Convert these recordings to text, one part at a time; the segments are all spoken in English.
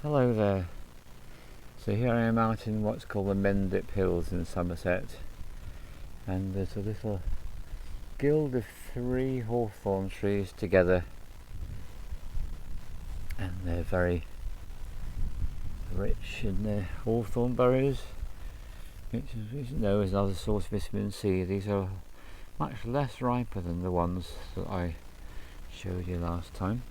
Hello there. So here I am out in what's called the Mendips Hills in Somerset, and there's a little guild of 3 hawthorn trees together, and they're very rich in their hawthorn berries, which is known as another source of vitamin C. These are much less riper than the ones that I showed you last time.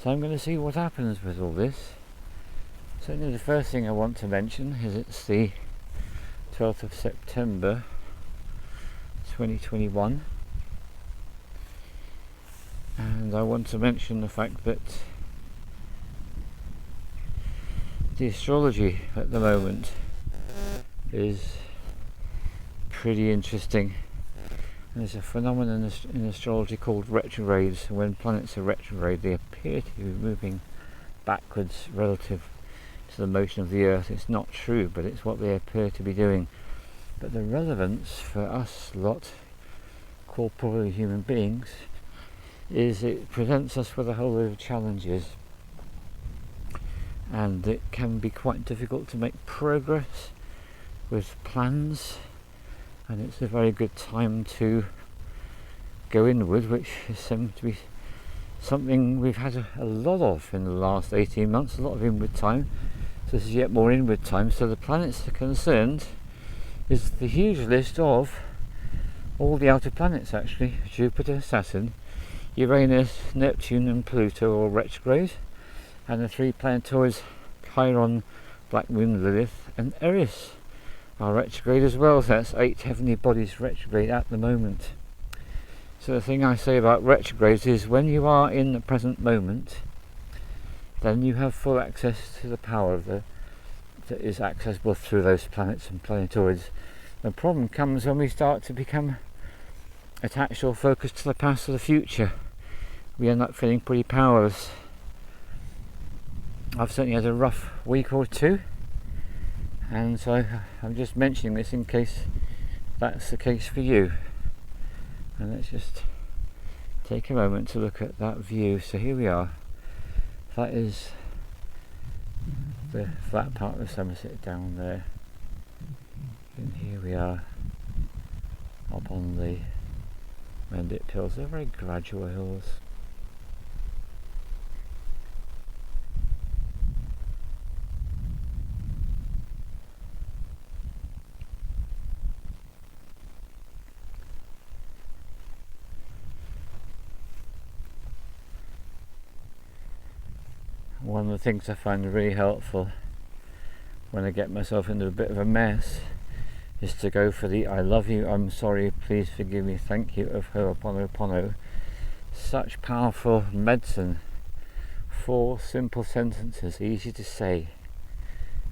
So I'm going to see what happens with all this. Certainly the first thing I want to mention is it's the 12th of September 2021, and I want to mention the fact that the astrology at the moment is pretty interesting. And there's a phenomenon in astrology called retrogrades. When planets are retrograde, they appear to be moving backwards relative to the motion of the Earth. It's not true, but it's what they appear to be doing. But the relevance for us lot, corporeal human beings, is it presents us with a whole load of challenges, and it can be quite difficult to make progress with plans. And it's a very good time to go inward, which seems to be something we've had a lot of in the last 18 months, a lot of inward time. So this is yet more inward time. So the planets are concerned is the huge list of all the outer planets, actually: Jupiter, Saturn, Uranus, Neptune and Pluto, all retrograde, and the 3 planetoids, Chiron, Black Moon, Lilith and Eris, are retrograde as well. So that's 8 heavenly bodies retrograde at the moment. So the thing I say about retrogrades is when you are in the present moment, then you have full access to the power that is accessible through those planets and planetoids. The problem comes when we start to become attached or focused to the past or the future. We end up feeling pretty powerless. I've certainly had a rough week or two, and so I'm just mentioning this in case that's the case for you. And let's just take a moment to look at that view. So here we are. That is the flat part of Somerset down there, and here we are up on the Mendips Hills. They're very gradual hills. One of the things I find really helpful when I get myself into a bit of a mess is to go for the I love you, I'm sorry, please forgive me, thank you of Ho'oponopono. Such powerful medicine. 4 simple sentences, easy to say,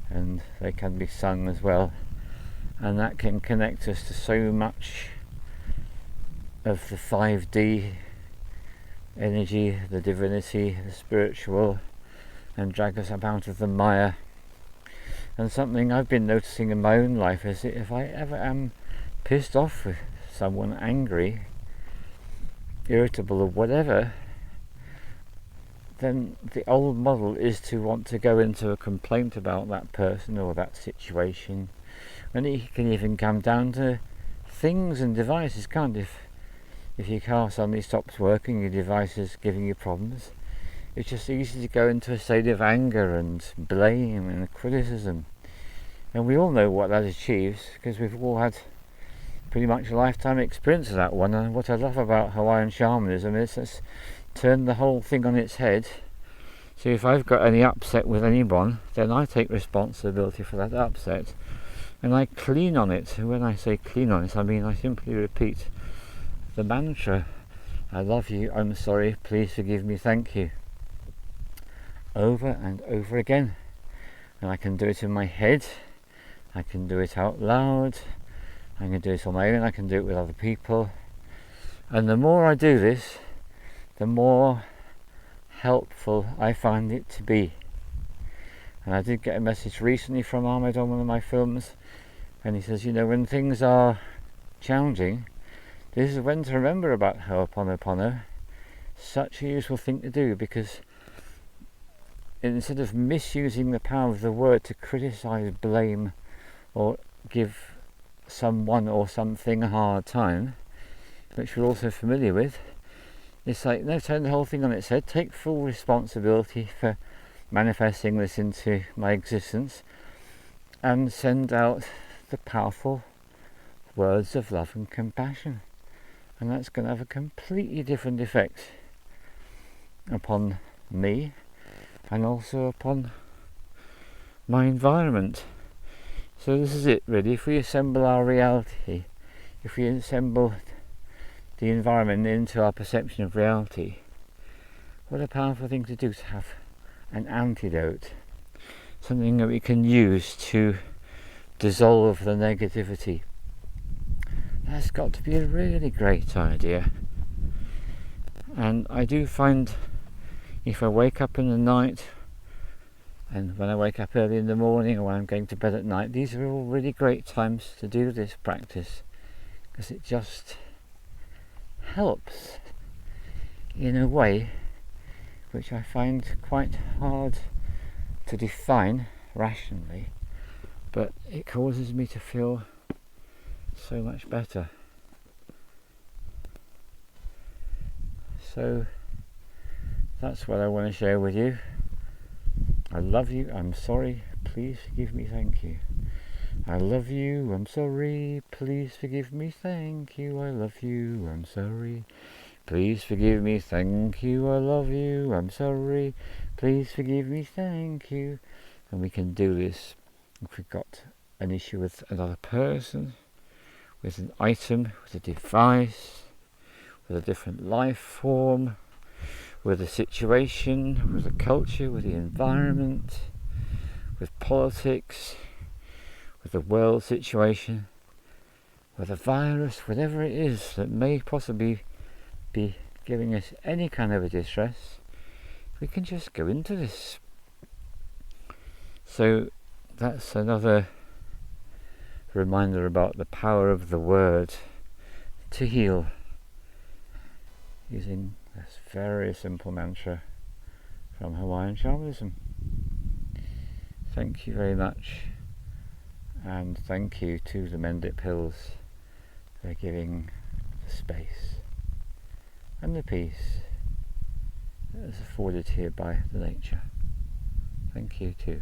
and they can be sung as well, and that can connect us to so much of the 5D energy, the divinity, the spiritual, and drag us up out of the mire. And something I've been noticing in my own life is that if I ever am pissed off with someone, angry, irritable or whatever, then the old model is to want to go into a complaint about that person or that situation, and it can even come down to things and devices, can't it? If your car suddenly stops working, your device is giving you problems, it's just easy to go into a state of anger and blame and criticism. And we all know what that achieves, because we've all had pretty much a lifetime experience of that one. And what I love about Hawaiian shamanism is it's turned the whole thing on its head. So if I've got any upset with anyone, then I take responsibility for that upset and I clean on it. And when I say clean on it, I mean I simply repeat the mantra, I love you, I'm sorry, please forgive me, thank you, over and over again. And I can do it in my head, I can do it out loud, I can do it on my own, I can do it with other people. And the more I do this, the more helpful I find it to be. And I did get a message recently from Ahmed on one of my films, and he says, you know, when things are challenging, this is when to remember about Ho'oponopono. Such a useful thing to do, because instead of misusing the power of the word to criticize, blame, or give someone or something a hard time, which we're also familiar with, it's like, no, turn the whole thing on its head, take full responsibility for manifesting this into my existence, and send out the powerful words of love and compassion. And that's going to have a completely different effect upon me and also upon my environment. So this is it really. If we assemble our reality, if we assemble the environment into our perception of reality, what a powerful thing to do, to have an antidote, something that we can use to dissolve the negativity. That's got to be a really great idea. And I do find, if I wake up in the night, and when I wake up early in the morning, or when I'm going to bed at night, these are all really great times to do this practice, because it just helps in a way which I find quite hard to define rationally, but it causes me to feel so much better. So that's what I want to share with you. I love you, I'm sorry, please forgive me, thank you. I love you, I'm sorry, please forgive me, thank you. I love you, I'm sorry, please forgive me, thank you. I love you, I'm sorry, please forgive me, thank you. And we can do this if we've got an issue with another person, with an item, with a device, with a different life form, with a situation, with a culture, with the environment, with politics, with the world situation, with a virus, whatever it is that may possibly be giving us any kind of a distress, we can just go into this. So that's another reminder about the power of the word to heal, using this very simple mantra from Hawaiian shamanism. Thank you very much, and thank you to the Mendip Hills for giving the space and the peace that is afforded here by the nature. Thank you too.